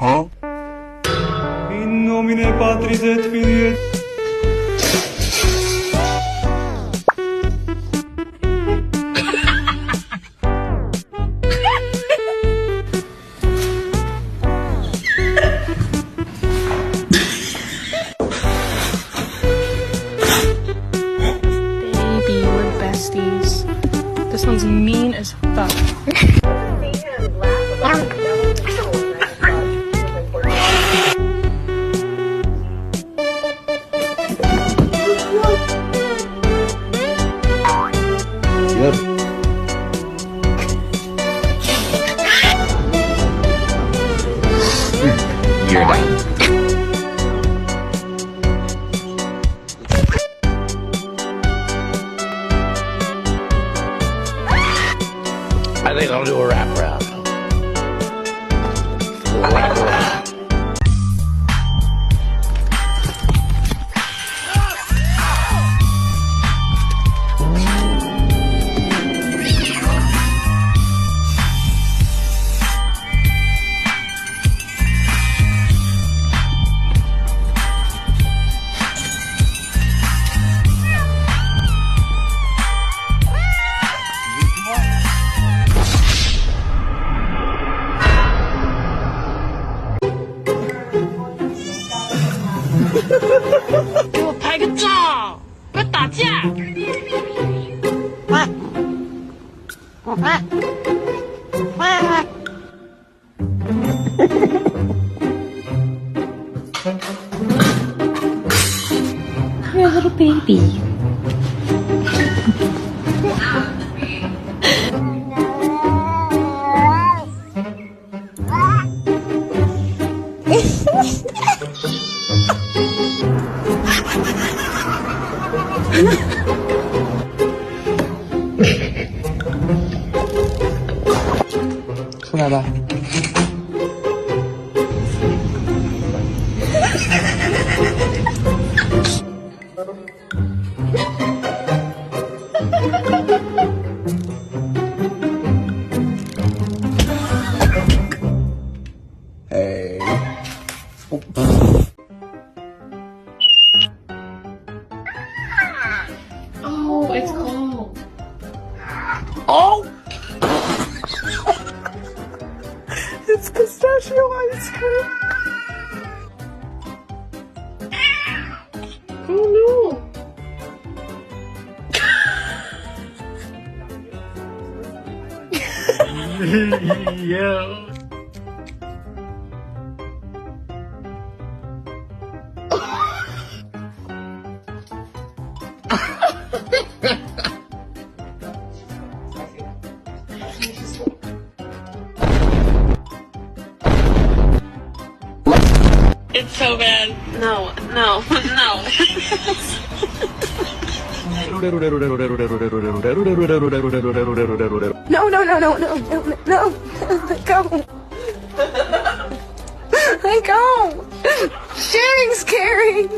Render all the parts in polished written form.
In nomine Patris et Filii et Baby, we're besties. This one's mean as fuck. You're done. I think I'll do a wrap around. Wrap around.给我拍个照，不要打架。You're a little baby. Hey. Oh, it's cold. Oh! It's pistachio ice cream. Oh no. Yeah. It's so bad. No, no, no. No, no, no, no, no, no, no. Let go. Let go. Sharing's caring.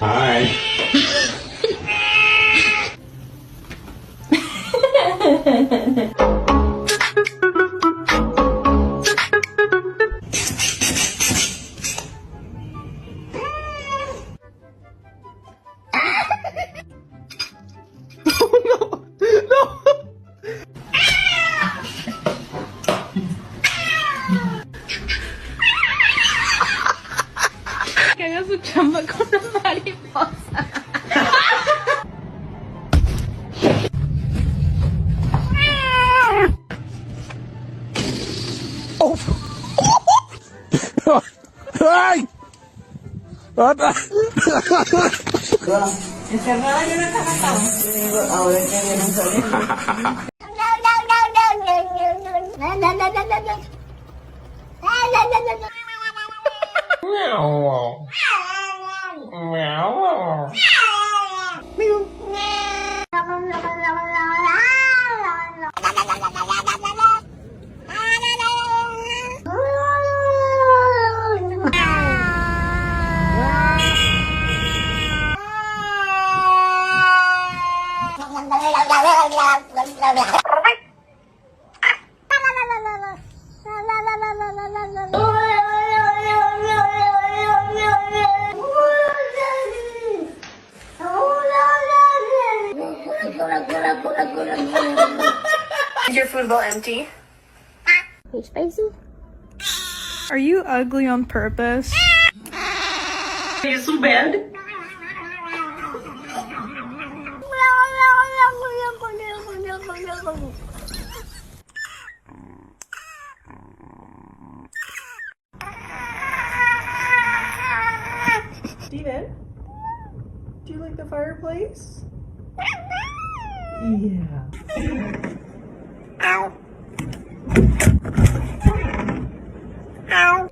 Hi. Is your food bowl empty? Are you spicy? Are you ugly on purpose? Are you so bad? Steven, do you like the fireplace? Yeah. Ow. Ow.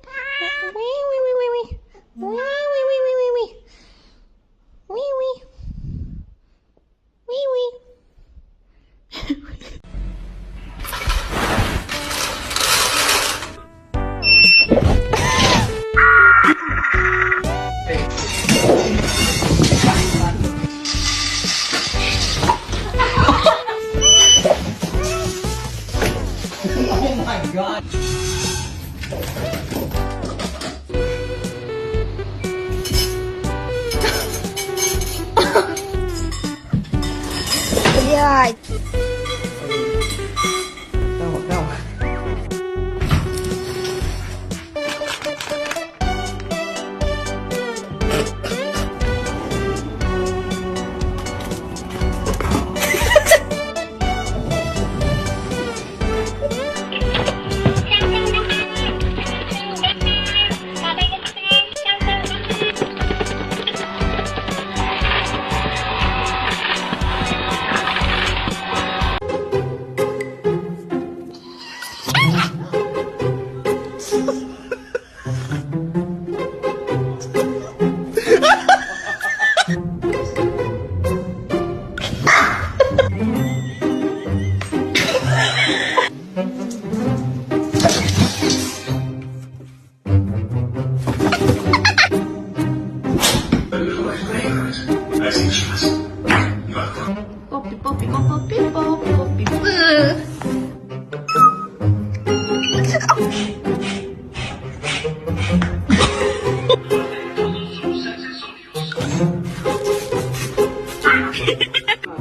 Yeah.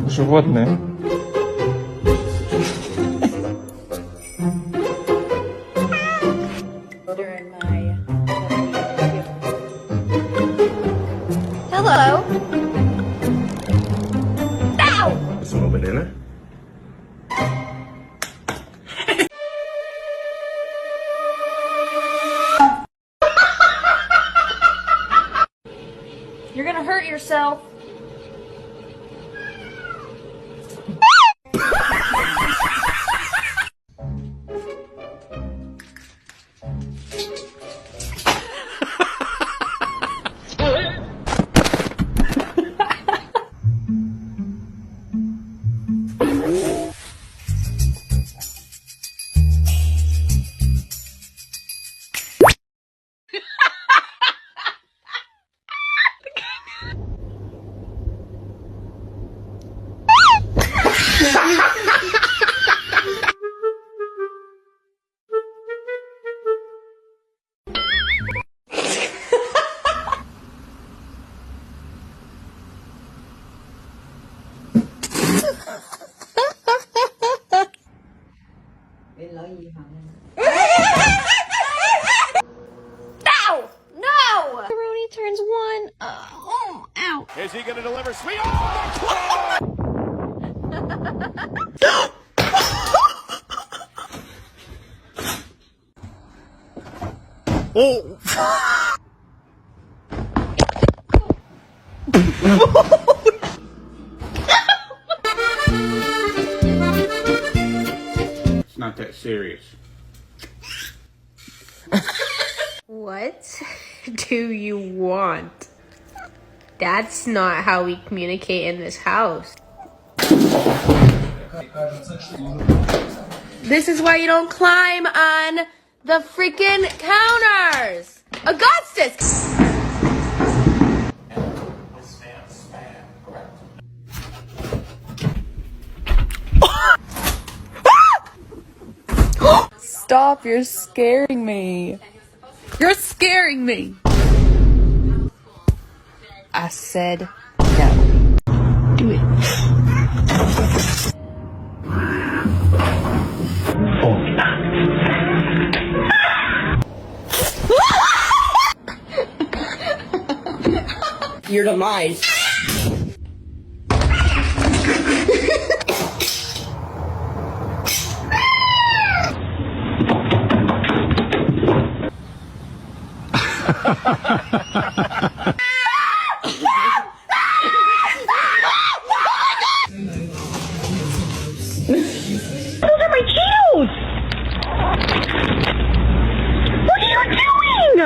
Животное. Hello. Some banana. You're gonna hurt yourself. Ow! No! Macaroni turns one. Ow. Is he going to deliver sweet? Oh, oh. It's not that serious. What do you want? That's not how we communicate in this house. This is why you don't climb on the freaking counters! Augustus! Stop, you're scaring me. You're scaring me. I said no. Do it. Your demise. Those are my Cheetos! What are you doing?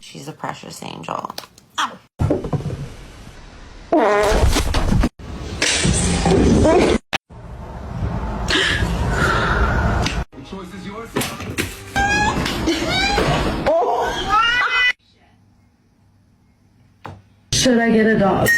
She's a precious angel. Should I get a dog?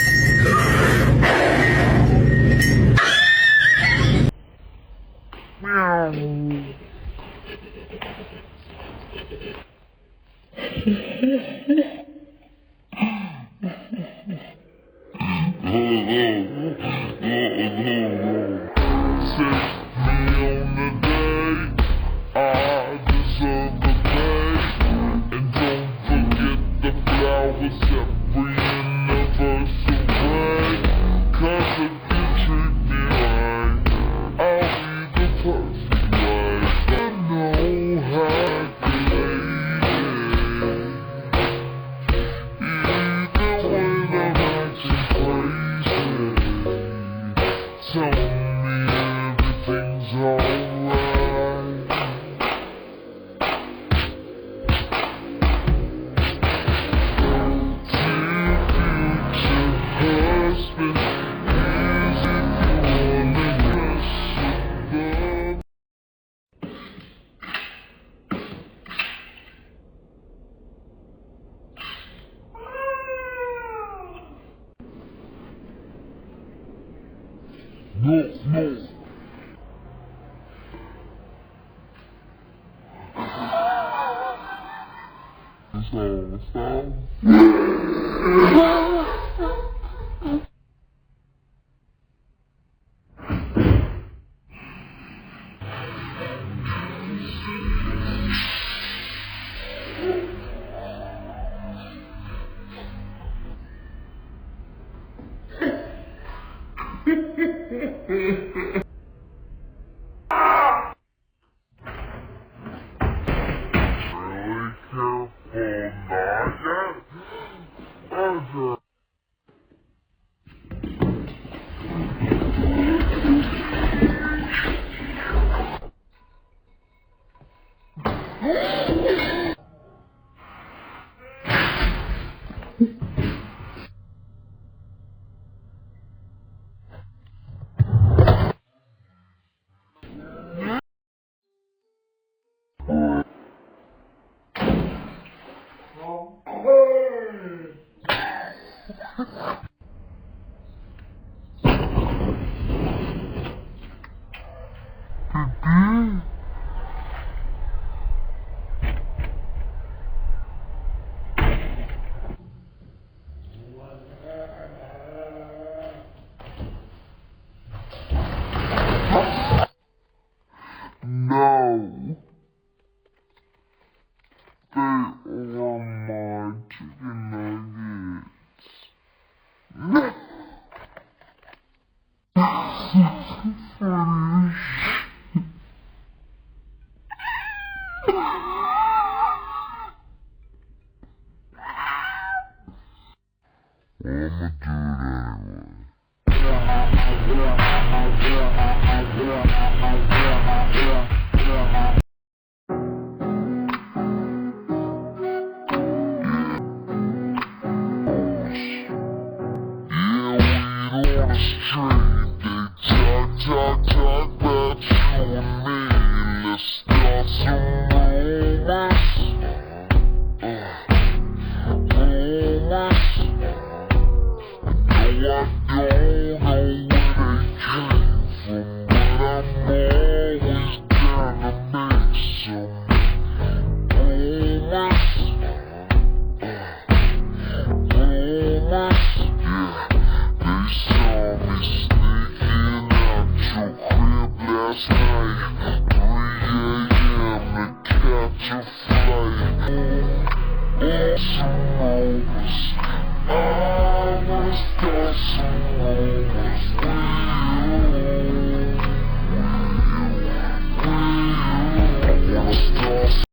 No. They are my chicken nuggets. don't